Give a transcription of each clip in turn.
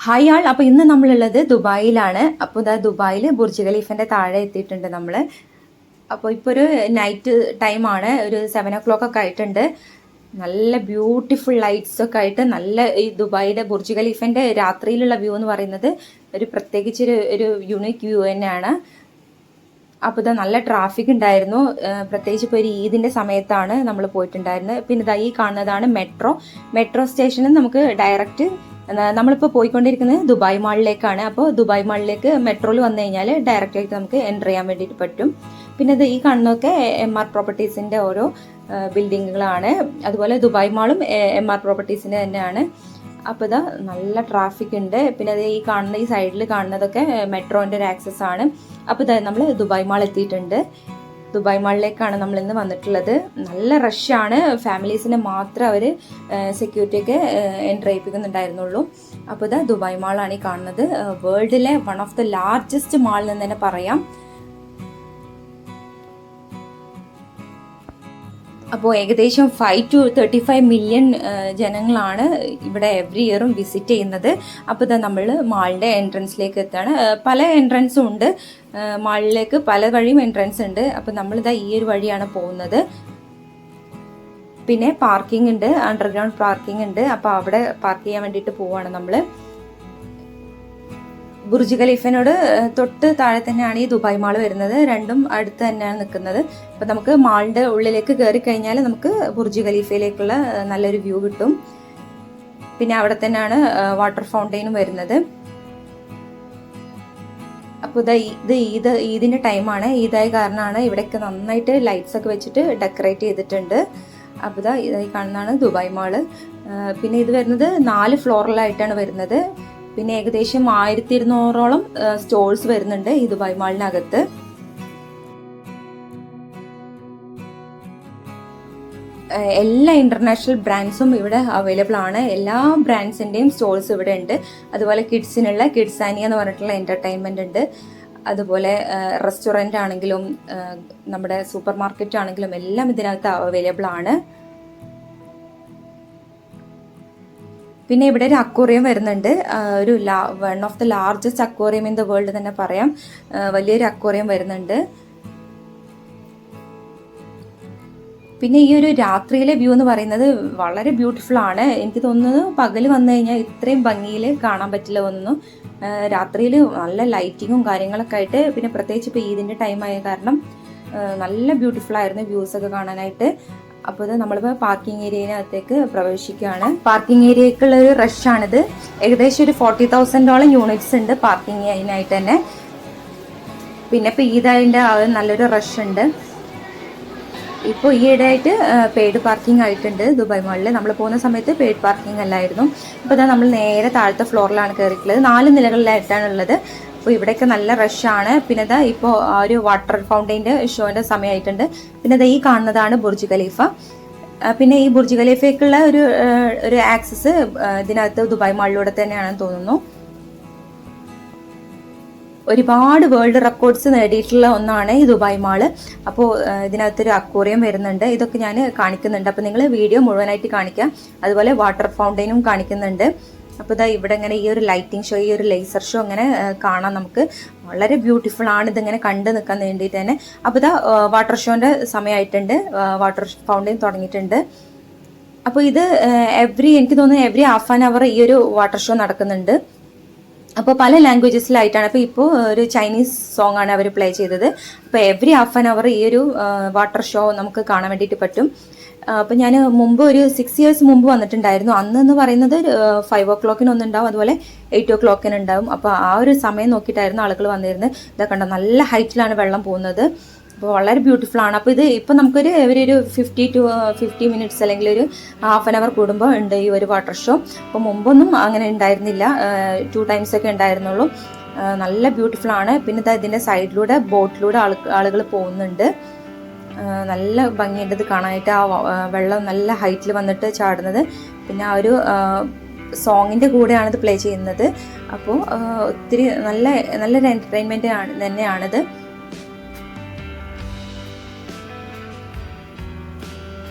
Hi ആൾ. അപ്പോൾ ഇന്ന് നമ്മളുള്ളത് ദുബായിലാണ്. അപ്പോൾ ഇതാ ദുബായിൽ ബുർജ് ഖലീഫിൻ്റെ താഴെ എത്തിയിട്ടുണ്ട് നമ്മൾ. അപ്പോൾ ഇപ്പോൾ ഒരു നൈറ്റ് ടൈമാണ്, ഒരു 7 o'clock ഒക്കെ ആയിട്ടുണ്ട്. നല്ല ബ്യൂട്ടിഫുൾ ലൈറ്റ്സ് ഒക്കെ ആയിട്ട് നല്ല ഈ ദുബായിയുടെ ബുർജ് ഖലീഫിൻ്റെ രാത്രിയിലുള്ള വ്യൂ എന്ന് പറയുന്നത് ഒരു പ്രത്യേകിച്ചൊരു യുണീക്ക് വ്യൂ തന്നെയാണ്. അപ്പോൾ ഇതാ നല്ല ട്രാഫിക് ഉണ്ടായിരുന്നു, പ്രത്യേകിച്ച് ഇപ്പോൾ ഒരു ഈദിൻ്റെ സമയത്താണ് നമ്മൾ പോയിട്ടുണ്ടായിരുന്നത്. പിന്നെ ഇതാ ഈ കാണുന്നതാണ് മെട്രോ സ്റ്റേഷനിൽ നമുക്ക് ഡയറക്റ്റ് നമ്മളിപ്പോൾ പോയിക്കൊണ്ടിരിക്കുന്നത് ദുബായ് മാളിലേക്കാണ്. അപ്പോൾ ദുബായ് മാളിലേക്ക് മെട്രോയിൽ വന്നു കഴിഞ്ഞാൽ ഡയറക്റ്റ് ആയിട്ട് നമുക്ക് എൻ്റർ ചെയ്യാൻ വേണ്ടിയിട്ട് പറ്റും. പിന്നെ ഇത് ഈ കാണുന്നതൊക്കെ MR പ്രോപ്പർട്ടീസിൻ്റെ ഓരോ ബിൽഡിങ്ങുകളാണ്. അതുപോലെ ദുബായ് മാളും MR പ്രോപ്പർട്ടീസിൻ്റെ തന്നെയാണ്. അപ്പോൾ ഇതാ നല്ല ട്രാഫിക് ഉണ്ട്. പിന്നെ അത് ഈ കാണുന്ന ഈ സൈഡിൽ കാണുന്നതൊക്കെ മെട്രോൻ്റെ ഒരു ആക്സസ് ആണ്. അപ്പോൾ ഇതാ നമ്മൾ ദുബായ് മാൾ എത്തിയിട്ടുണ്ട്. ദുബായ് മാളിലേക്കാണ് നമ്മൾ ഇന്ന് വന്നിട്ടുള്ളത്. നല്ല റഷാണ്. ഫാമിലീസിനെ മാത്രം അവർ സെക്യൂരിറ്റിയൊക്കെ എൻട്രി ചെയ്യിപ്പിക്കുന്നുണ്ടായിരുന്നുള്ളൂ. അപ്പോൾ ഇതാ ദുബായ് മാളാണ് ഈ കാണുന്നത്. വേൾഡിലെ one of the largest mall എന്ന് തന്നെ പറയാം. അപ്പോൾ ഏകദേശം 5 to 35 മില്യൺ ജനങ്ങളാണ് ഇവിടെ എവറി ഇയറും വിസിറ്റ് ചെയ്യുന്നത്. അപ്പോൾ ഇതാ നമ്മൾ മാളിൻ്റെ എൻട്രൻസിലേക്ക് എത്താണ്. പല എൻട്രൻസും ഉണ്ട് മാളിലേക്ക്, പല വഴിയും എൻട്രൻസ് ഉണ്ട്. അപ്പോൾ നമ്മളിതാ ഈ ഒരു വഴിയാണ് പോകുന്നത്. പിന്നെ പാർക്കിംഗ് ഉണ്ട്, അണ്ടർഗ്രൗണ്ട് പാർക്കിംഗ് ഉണ്ട്. അപ്പോൾ അവിടെ പാർക്ക് ചെയ്യാൻ വേണ്ടിയിട്ട് പോവുകയാണ് നമ്മൾ. ബുർജ് ഖലീഫിനോട് തൊട്ട് താഴെ തന്നെയാണ് ഈ ദുബായ് മാൾ വരുന്നത്. രണ്ടും അടുത്ത് തന്നെയാണ് നിൽക്കുന്നത്. അപ്പം നമുക്ക് മാളിൻ്റെ ഉള്ളിലേക്ക് കയറി കഴിഞ്ഞാൽ നമുക്ക് ബുർജ് ഖലീഫയിലേക്കുള്ള നല്ലൊരു വ്യൂ കിട്ടും. പിന്നെ അവിടെ തന്നെയാണ് വാട്ടർ ഫൗണ്ടെയിനും വരുന്നത്. അപ്പോൾ ഇത് ഈദിൻ്റെ ടൈമാണ്. ഈദായ കാരണമാണ് ഇവിടെയൊക്കെ നന്നായിട്ട് ലൈറ്റ്സ് ഒക്കെ വെച്ചിട്ട് ഡെക്കറേറ്റ് ചെയ്തിട്ടുണ്ട്. അപ്പോൾ ഇതായി കാണുന്നതാണ് ദുബായ് മാള്. പിന്നെ ഇത് വരുന്നത് 4 ഫ്ലോറിലായിട്ടാണ് വരുന്നത്. പിന്നെ ഏകദേശം 1200ഓളം സ്റ്റോഴ്സ് വരുന്നുണ്ട് ഈ ദുബായ് മാളിനകത്ത്. എല്ലാ ഇന്റർനാഷണൽ ബ്രാൻഡ്സും ഇവിടെ അവൈലബിൾ ആണ്. എല്ലാ ബ്രാൻഡ്സിൻ്റെയും സ്റ്റോഴ്സ് ഇവിടെ ഉണ്ട്. അതുപോലെ കിഡ്സിനുള്ള കിഡ്സാനിയ എന്ന് പറഞ്ഞിട്ടുള്ള എൻ്റർടൈൻമെൻ്റ് ഉണ്ട്. അതുപോലെ റെസ്റ്റോറൻ്റ് ആണെങ്കിലും നമ്മുടെ സൂപ്പർ മാർക്കറ്റ് ആണെങ്കിലും എല്ലാം ഇതിനകത്ത് അവൈലബിൾ ആണ്. പിന്നെ ഇവിടെ ഒരു അക്വേറിയം വരുന്നുണ്ട്. ഒരു one of the largest aquarium in the world തന്നെ പറയാം. വലിയൊരു അക്വേറിയം വരുന്നുണ്ട്. പിന്നെ ഈ ഒരു രാത്രിയിലെ വ്യൂ എന്ന് പറയുന്നത് വളരെ ബ്യൂട്ടിഫുൾ ആണ്. എനിക്ക് തോന്നുന്നത് പകൽ വന്നു കഴിഞ്ഞാൽ ഇത്രയും ഭംഗിയിൽ കാണാൻ പറ്റില്ല ഒന്നും. രാത്രിയിൽ നല്ല ലൈറ്റിങ്ങും കാര്യങ്ങളൊക്കെ ആയിട്ട്, പിന്നെ പ്രത്യേകിച്ച് ഇപ്പോൾ ഈദിൻ്റെ ടൈമായ കാരണം നല്ല ബ്യൂട്ടിഫുൾ ആയിരുന്നു വ്യൂസൊക്കെ കാണാനായിട്ട്. അപ്പോൾ ഇത് നമ്മളിപ്പോൾ പാർക്കിംഗ് ഏരിയയിനകത്തേക്ക് പ്രവേശിക്കുകയാണ്. പാർക്കിംഗ് ഏരിയക്കുള്ള ഒരു റഷാണിത്. ഏകദേശം ഒരു 40,000ഓളം യൂണിറ്റ്സ് ഉണ്ട് പാർക്കിംഗ് അതിനായിട്ട് തന്നെ. പിന്നെ ഇപ്പോൾ ഈദായതിൻ്റെ നല്ലൊരു റഷ് ഉണ്ട്. ഇപ്പോൾ ഈയിടെയായിട്ട് പെയ്ഡ് പാർക്കിംഗ് ആയിട്ടുണ്ട് ദുബായ് മാളിൽ. നമ്മൾ പോകുന്ന സമയത്ത് പെയ്ഡ് പാർക്കിംഗ് അല്ലായിരുന്നു. അപ്പോൾ ഇതാ നമ്മൾ നേരെ താഴത്തെ ഫ്ലോറിലാണ് കയറിയിട്ടുള്ളത്. 4 നിലകളിലായിട്ടാണ് ഉള്ളത്. അപ്പോൾ ഇവിടെയൊക്കെ നല്ല റഷാണ്. പിന്നെ ഇതാ ഇപ്പോൾ ആ ഒരു വാട്ടർ ഫൗണ്ടെയിൻ്റെ ഷോൻ്റെ സമയമായിട്ടുണ്ട്. പിന്നെ ഇതാ ഈ കാണുന്നതാണ് ബുർജ് ഖലീഫ. പിന്നെ ഈ ബുർജ് ഖലീഫയ്ക്കുള്ള ഒരു ആക്സസ് ഇതിനകത്ത് ദുബായ് മാളിലൂടെ തന്നെയാണെന്ന് തോന്നുന്നു. ഒരുപാട് വേൾഡ് റെക്കോർഡ്സ് നേടിയിട്ടുള്ള ഒന്നാണ് ഈ ദുബായ് മാള്. അപ്പോൾ ഇതിനകത്തൊരു അക്വേറിയം വരുന്നുണ്ട്. ഇതൊക്കെ ഞാൻ കാണിക്കുന്നുണ്ട്. അപ്പോൾ നിങ്ങൾ വീഡിയോ മുഴുവനായിട്ട് കാണിക്കാം. അതുപോലെ വാട്ടർ ഫൗണ്ടെയിനും കാണിക്കുന്നുണ്ട്. അപ്പോൾ ഇതാ ഇവിടെ ഇങ്ങനെ ഈ ഒരു ലൈറ്റിംഗ് ഷോ, ഈ ഒരു ലേസർ ഷോ അങ്ങനെ കാണാം നമുക്ക്. വളരെ ബ്യൂട്ടിഫുൾ ആണ് ഇതിങ്ങനെ കണ്ടു നിൽക്കാൻ വേണ്ടിയിട്ട് തന്നെ. അപ്പോൾ ഇതാ വാട്ടർ ഷോൻ്റെ സമയമായിട്ടുണ്ട്. വാട്ടർ ഫൗണ്ടെയിൻ തുടങ്ങിയിട്ടുണ്ട്. അപ്പോൾ ഇത് എനിക്ക് തോന്നുന്നു എവറി ഹാഫ് ആൻ അവർ ഈ ഒരു വാട്ടർ ഷോ നടക്കുന്നുണ്ട്. അപ്പോൾ പല ലാംഗ്വേജസിലായിട്ടാണ്. അപ്പോൾ ഇപ്പോൾ ഒരു ചൈനീസ് സോങ് ആണ് അവർ പ്ലേ ചെയ്തത്. അപ്പോൾ എവറി ഹാഫ് ആൻ അവർ ഈ ഒരു വാട്ടർ ഷോ നമുക്ക് കാണാൻ വേണ്ടിയിട്ട് പറ്റും. അപ്പോൾ ഞാൻ മുമ്പ് ഒരു 6 years മുമ്പ് വന്നിട്ടുണ്ടായിരുന്നു. അന്ന് പറയുന്നത് 5 o'clock ഒന്നുണ്ടാവും, അതുപോലെ 8 o'clock ഉണ്ടാവും. അപ്പോൾ ആ ഒരു സമയം നോക്കിയിട്ടായിരുന്നു ആളുകൾ വന്നിരുന്നത്. ഇതൊക്കെ കണ്ടോ, നല്ല ഹൈറ്റിലാണ് വെള്ളം പോകുന്നത്. അപ്പോൾ വളരെ ബ്യൂട്ടിഫുൾ ആണ്. അപ്പോൾ ഇപ്പോൾ നമുക്കൊരു ഒരു 50 to 50 minutes അല്ലെങ്കിൽ ഒരു ഹാഫ് ആൻ അവർ കൂടുമ്പോൾ ഉണ്ട് ഈ ഒരു വാട്ടർ ഷോ. അപ്പോൾ മുമ്പൊന്നും അങ്ങനെ ഉണ്ടായിരുന്നില്ല, 2 times ഒക്കെ ഉണ്ടായിരുന്നുള്ളൂ. നല്ല ബ്യൂട്ടിഫുൾ ആണ്. പിന്നെ ഇതിൻ്റെ സൈഡിലൂടെ ബോട്ടിലൂടെ ആളുകൾ പോകുന്നുണ്ട്. നല്ല ഭംഗിയുണ്ട് ഇത് കാണാനായിട്ട്. ആ വെള്ളം നല്ല ഹൈറ്റിൽ വന്നിട്ട് ചാടുന്നത്. പിന്നെ ആ ഒരു സോങ്ങിൻ്റെ കൂടെയാണ് ഇത് പ്ലേ ചെയ്യുന്നത്. അപ്പോൾ ഒത്തിരി നല്ലൊരു എൻ്റർടൈൻമെൻറ്റ് തന്നെയാണിത്.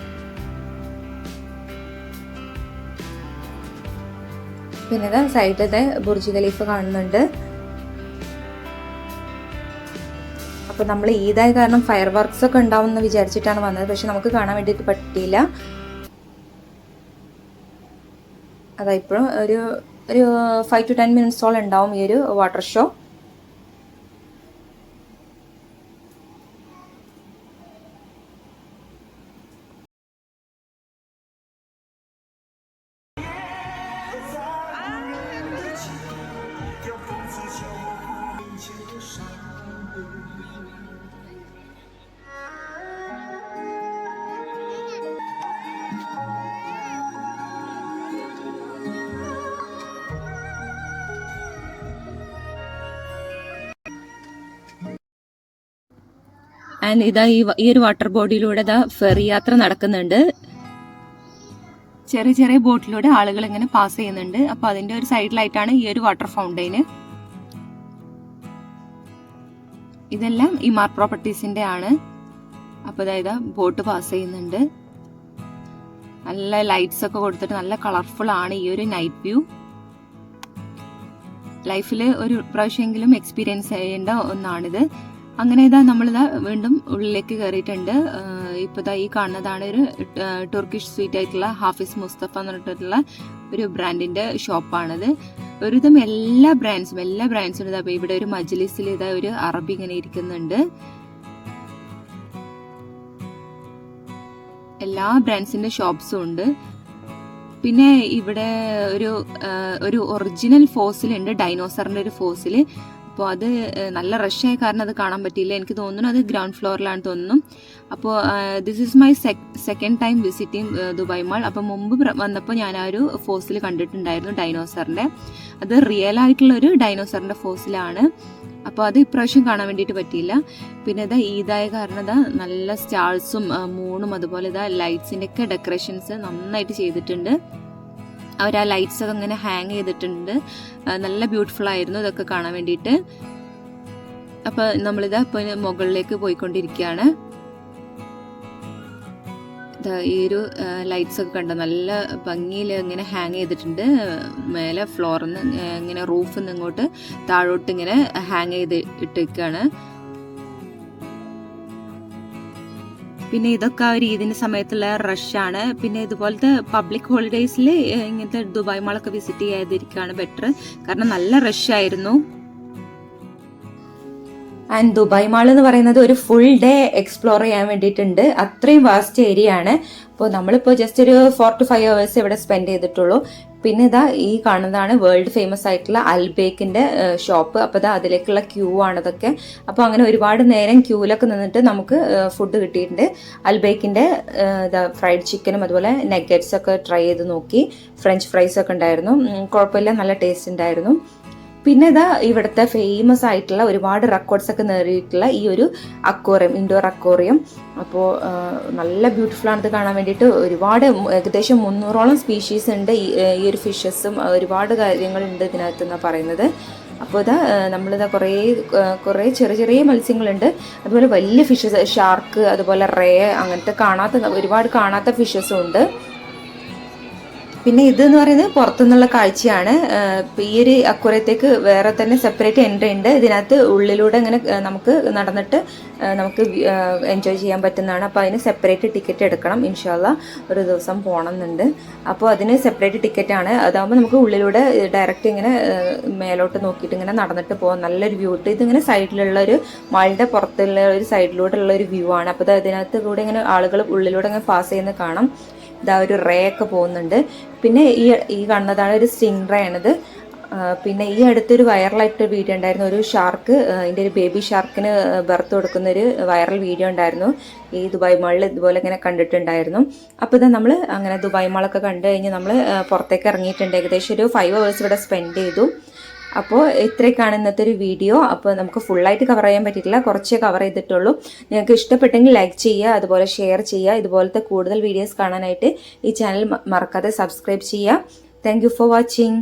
പിന്നെ ഇതാ സൈഡിലത്തെ ബുർജ് ഖലീഫ കാണുന്നുണ്ട്. അപ്പോൾ നമ്മൾ ഈദായ കാരണം ഫയർ വർക്ക്സ് ഒക്കെ ഉണ്ടാവും എന്ന് വിചാരിച്ചിട്ടാണ് വന്നത്, പക്ഷെ നമുക്ക് കാണാൻ വേണ്ടിയിട്ട് പറ്റിയില്ല. അതാ ഇപ്പോഴും ഒരു 5 to 10 മിനിറ്റ്സോളം ഉണ്ടാവും ഈ ഒരു വാട്ടർ ഷോ. ആൻഡ് ഇതാ ഈ ഒരു വാട്ടർ ബോഡിയിലൂടെ ഇതാ ഫെറി യാത്ര നടക്കുന്നുണ്ട്. ചെറിയ ചെറിയ ബോട്ടിലൂടെ ആളുകൾ ഇങ്ങനെ പാസ് ചെയ്യുന്നുണ്ട്. അപ്പൊ അതിന്റെ ഒരു സൈഡിലായിട്ടാണ് ഈ ഒരു വാട്ടർ ഫൗണ്ടെയിന്. ഇതെല്ലാം ഇമാർ പ്രോപ്പർട്ടീസിന്റെ ആണ്. അപ്പൊ അതായത് ബോട്ട് പാസ് ചെയ്യുന്നുണ്ട്. നല്ല ലൈറ്റ്സ് ഒക്കെ കൊടുത്തിട്ട് നല്ല കളർഫുൾ ആണ് ഈ ഒരു നൈറ്റ് വ്യൂ. ലൈഫിൽ ഒരു പ്രാവശ്യമെങ്കിലും എക്സ്പീരിയൻസ് ചെയ്യേണ്ട ഒന്നാണിത്. അങ്ങനെ ഇതാ നമ്മളിതാ വീണ്ടും ഉള്ളിലേക്ക് കയറിയിട്ടുണ്ട്. ഇപ്പോൾ ഈ കാണുന്നതാണ് ഒരു ടർക്കിഷ് സ്വീറ്റ് ആയിട്ടുള്ള ഹാഫിസ് മുസ്തഫ എന്ന് പറഞ്ഞിട്ടുള്ള ഒരു ബ്രാൻഡിന്റെ ഷോപ്പാണിത്. ഒരുവിധം എല്ലാ ബ്രാൻഡ്സും ഇതാ ഇവിടെ ഒരു മജ്ലിസിൽ ഇതാ ഒരു അറബി ഇങ്ങനെ ഇരിക്കുന്നുണ്ട്. എല്ലാ ബ്രാൻഡ്സിന്റെ ഷോപ്സും ഉണ്ട്. പിന്നെ ഇവിടെ ഒരു ഒറിജിനൽ ഫോസിൽ ഉണ്ട്, ഡൈനോസറിന്റെ ഒരു ഫോസിൽ. അപ്പോൾ അത് നല്ല റഷായ കാരണം അത് കാണാൻ പറ്റിയില്ല. എനിക്ക് തോന്നുന്നു അത് ഗ്രൗണ്ട് ഫ്ലോറിലാണ് തോന്നുന്നു. അപ്പോൾ this is my second time visiting Dubai mall. അപ്പോൾ മുമ്പ് വന്നപ്പോൾ ഞാൻ ആ ഒരു ഫോസിൽ കണ്ടിട്ടുണ്ടായിരുന്നു ഡൈനോസറിന്റെ. അത് റിയൽ ആയിട്ടുള്ള ഒരു ഡൈനോസറിന്റെ ഫോസിലാണ്. അപ്പോൾ അത് ഇപ്രാവശ്യം കാണാൻ വേണ്ടിയിട്ട് പറ്റിയില്ല. പിന്നെ ഇതാ ഈദായ കാരണം ഇതാ നല്ല സ്റ്റാൾസും മൂണും അതുപോലെ ഇതാ ലൈറ്റ്സിന്റെ ഒക്കെ ഡെക്കറേഷൻസ് നന്നായിട്ട് ചെയ്തിട്ടുണ്ട്. അവർ ആ ലൈറ്റ്സ് ഒക്കെ ഇങ്ങനെ ഹാങ് ചെയ്തിട്ടുണ്ട്. നല്ല ബ്യൂട്ടിഫുൾ ആയിരുന്നു ഇതൊക്കെ കാണാൻ വേണ്ടിയിട്ട്. അപ്പൊ നമ്മളിതാ ഇപ്പൊ മുകളിലേക്ക് പോയിക്കൊണ്ടിരിക്കുകയാണ്. ഈ ഒരു ലൈറ്റ്സ് ഒക്കെ കണ്ടോ, നല്ല ഭംഗിയിൽ ഇങ്ങനെ ഹാങ് ചെയ്തിട്ടുണ്ട്. മേലെ ഫ്ലോറിൽ നിന്ന് ഇങ്ങനെ റൂഫിൽ നിന്ന് ഇങ്ങോട്ട് താഴോട്ട് ഇങ്ങനെ ഹാങ് ചെയ്ത് ഇട്ടിരിക്കുകയാണ്. പിന്നെ ഇതൊക്കെ ഒരു ഈദിന്റെ സമയത്തുള്ള റഷാണ്. പിന്നെ ഇതുപോലത്തെ പബ്ലിക് ഹോളിഡേയ്സിൽ ഇങ്ങനത്തെ ദുബായ് മാളൊക്കെ വിസിറ്റ് ചെയ്യാതിരിക്കുകയാണ് ബെറ്റർ, കാരണം നല്ല റഷായിരുന്നു. ആൻഡ് ദുബായ് മാൾ എന്ന് പറയുന്നത് ഒരു ഫുൾ ഡേ എക്സ്പ്ലോർ ചെയ്യാൻ വേണ്ടിയിട്ടുണ്ട്. അത്രയും വാസ്റ്റ് ഏരിയ ആണ്. അപ്പോൾ നമ്മളിപ്പോൾ ജസ്റ്റ് ഒരു 4 to 5 hours ഇവിടെ സ്പെൻഡ് ചെയ്തിട്ടുള്ളൂ. പിന്നെ ഇതാ ഈ കാണുന്നതാണ് വേൾഡ് ഫേമസ് ആയിട്ടുള്ള അൽബേക്കിന്റെ ഷോപ്പ്. അപ്പോൾ ഇതാ അതിലേക്കുള്ള ക്യൂ ആണ് ഇതൊക്കെ. അപ്പോൾ അങ്ങനെ ഒരുപാട് നേരം ക്യൂവിലൊക്കെ നിന്നിട്ട് നമുക്ക് ഫുഡ് കിട്ടിയിട്ടുണ്ട്. അൽബേക്കിന്റെ ഫ്രൈഡ് ചിക്കനും അതുപോലെ നെഗറ്റ്സ് ഒക്കെ ട്രൈ ചെയ്ത് നോക്കി. ഫ്രഞ്ച് ഫ്രൈസ് ഒക്കെ ഉണ്ടായിരുന്നു, കുഴപ്പമില്ല, നല്ല ടേസ്റ്റ് ഉണ്ടായിരുന്നു. പിന്നെ ഇതാ ഇവിടുത്തെ ഫേമസ് ആയിട്ടുള്ള ഒരുപാട് റെക്കോർഡ്സ് ഒക്കെ നേടിയിട്ടുള്ള ഈ ഒരു അക്വേറിയം, ഇൻഡോർ അക്വേറിയം. അപ്പോൾ നല്ല ബ്യൂട്ടിഫുൾ ആണ് ഇത് കാണാൻ വേണ്ടിയിട്ട്. ഒരുപാട് ഏകദേശം 300ഓളം സ്പീഷീസ് ഉണ്ട് ഈ ഒരു ഫിഷസും, ഒരുപാട് കാര്യങ്ങളുണ്ട് ഇതിനകത്ത് എന്നാണ് പറയുന്നത്. അപ്പോൾ ഇതാ നമ്മളിതാ കുറേ ചെറിയ ചെറിയ മത്സ്യങ്ങളുണ്ട്, അതുപോലെ വലിയ ഫിഷസ്, ഷാർക്ക്, അതുപോലെ റേ, അങ്ങനത്തെ ഒരുപാട് കാണാത്ത ഫിഷസും ഉണ്ട്. പിന്നെ ഇതെന്ന് പറയുന്നത് പുറത്തുനിന്നുള്ള കാഴ്ചയാണ്. ഈ ഒരു അക്വേറിയത്തേക്ക് വേറെ തന്നെ സെപ്പറേറ്റ് എൻട്രി ഉണ്ട്. ഇതിനകത്ത് ഉള്ളിലൂടെ ഇങ്ങനെ നമുക്ക് നടന്നിട്ട് നമുക്ക് എൻജോയ് ചെയ്യാൻ പറ്റുന്നതാണ്. അപ്പോൾ അതിന് സെപ്പറേറ്റ് ടിക്കറ്റ് എടുക്കണം. ഇൻഷാല്ല ഒരു ദിവസം പോകണമെന്നുണ്ട്. അപ്പോൾ അതിന് സെപ്പറേറ്റ് ടിക്കറ്റാണ്. അതാകുമ്പോൾ നമുക്ക് ഉള്ളിലൂടെ ഡയറക്റ്റ് ഇങ്ങനെ മേലോട്ട് നോക്കിയിട്ട് ഇങ്ങനെ നടന്നിട്ട് പോകാം. നല്ലൊരു വ്യൂ ഇട്ട് ഇതിങ്ങനെ സൈഡിലുള്ള ഒരു മാളിൻ്റെ പുറത്തുള്ള ഒരു സൈഡിലൂടെ ഉള്ള ഒരു വ്യൂ ആണ്. അപ്പോൾ അതിനകത്ത് കൂടെ ഇങ്ങനെ ആളുകൾ ഉള്ളിലൂടെ ഇങ്ങനെ പാസ് ചെയ്യുന്നത് കാണാം. ഇതാ ഒരു റേ ഒക്കെ പോകുന്നുണ്ട്. പിന്നെ ഈ കാണുന്നതാണ് ഒരു സ്റ്റിംഗ് റേ ആണിത്. പിന്നെ ഈ അടുത്തൊരു വൈറലായിട്ടൊരു വീഡിയോ ഉണ്ടായിരുന്നു, ഒരു ഷാർക്ക്, ഇതിൻ്റെ ഒരു ബേബി ഷാർക്കിന് ബർത്ത് കൊടുക്കുന്ന ഒരു വൈറൽ വീഡിയോ ഉണ്ടായിരുന്നു. ഈ ദുബായ് മാളിൽ ഇതുപോലെ ഇങ്ങനെ കണ്ടിട്ടുണ്ടായിരുന്നു. അപ്പോൾ ഇതാ നമ്മൾ അങ്ങനെ ദുബായ് മാളൊക്കെ കണ്ടു കഴിഞ്ഞ് നമ്മൾ പുറത്തേക്ക് ഇറങ്ങിയിട്ടുണ്ട്. ഏകദേശം ഒരു 5 hours ഇവിടെ സ്പെൻഡ് ചെയ്തു. അപ്പോൾ ഇത്രയൊക്കെയാണ് ഇന്നത്തെ ഒരു വീഡിയോ. അപ്പോൾ നമുക്ക് ഫുള്ളായിട്ട് കവർ ചെയ്യാൻ പറ്റിയിട്ടില്ല, കുറച്ചേ കവർ ചെയ്തിട്ടുള്ളൂ. നിങ്ങൾക്ക് ഇഷ്ടപ്പെട്ടെങ്കിൽ ലൈക്ക് ചെയ്യുക, അതുപോലെ ഷെയർ ചെയ്യുക. ഇതുപോലത്തെ കൂടുതൽ വീഡിയോസ് കാണാനായിട്ട് ഈ ചാനൽ മറക്കാതെ സബ്സ്ക്രൈബ് ചെയ്യുക. Thank you for watching.